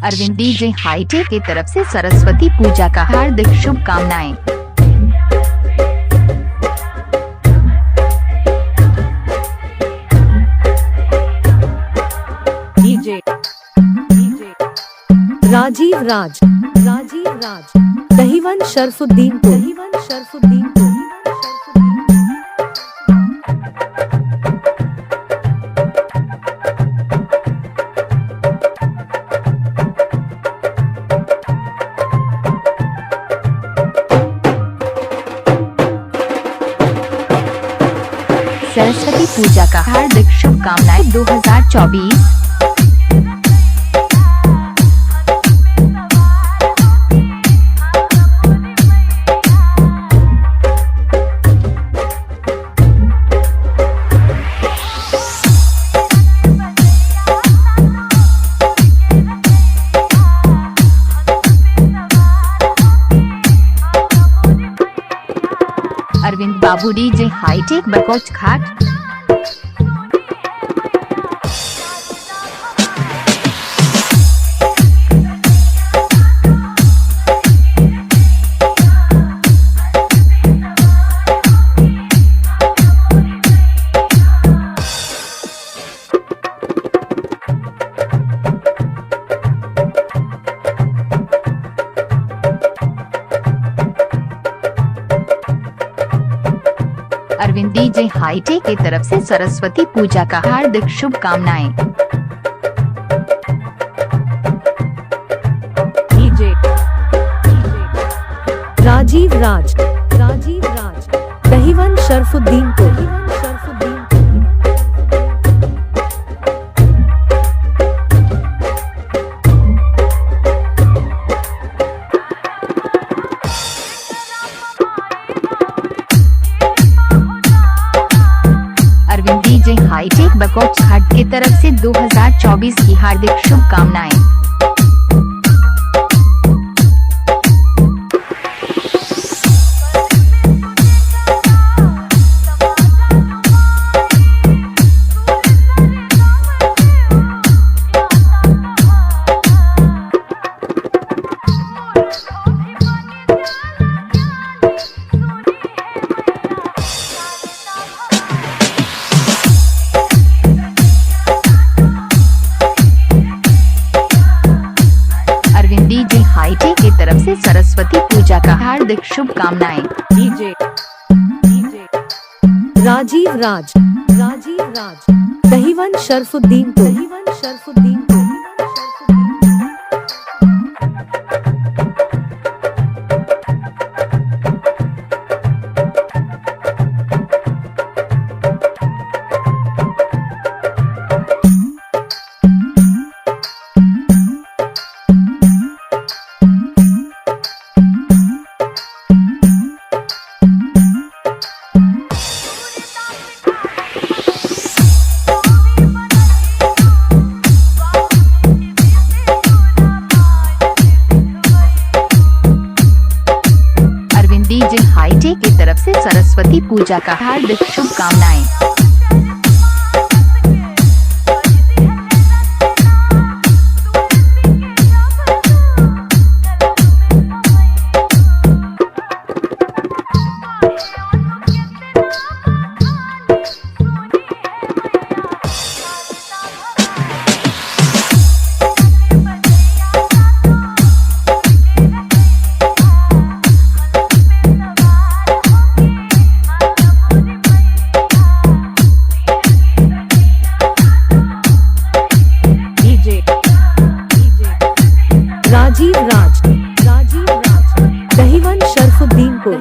Arvind DJ hi tech की तरफ से सरस्वती पूजा का हार्दिक शुभकामनाएं। डीजे राजीव राज दहीवन शरफुद्दीनपुर। सरस्वती पूजा का हार्दिक शुभकामनाएं 2024। अरविंद बाबू डीजे हाईटेक बकोच घाट। अरविंद डीजे हाईटेक की तरफ से सरस्वती पूजा का हार्दिक शुभकामनाएं। डीजे राजीव राज दहीवन शरफुद्दीनपुर। डीजे हाईटेक बकोच घाट की तरफ से 2024 की हार्दिक शुभकामनाएं। डीजे हाईटेक की तरफ से सरस्वती पूजा का हार्दिक शुभकामनाएं। डीजे राजीव राज दहीवन शरफुद्दीनपुर। डीजे हाईटेक की तरफ से सरस्वती पूजा का हार्दिक शुभकामनाएं। राजीव राज दहीवन शरफुद्दीनपुर।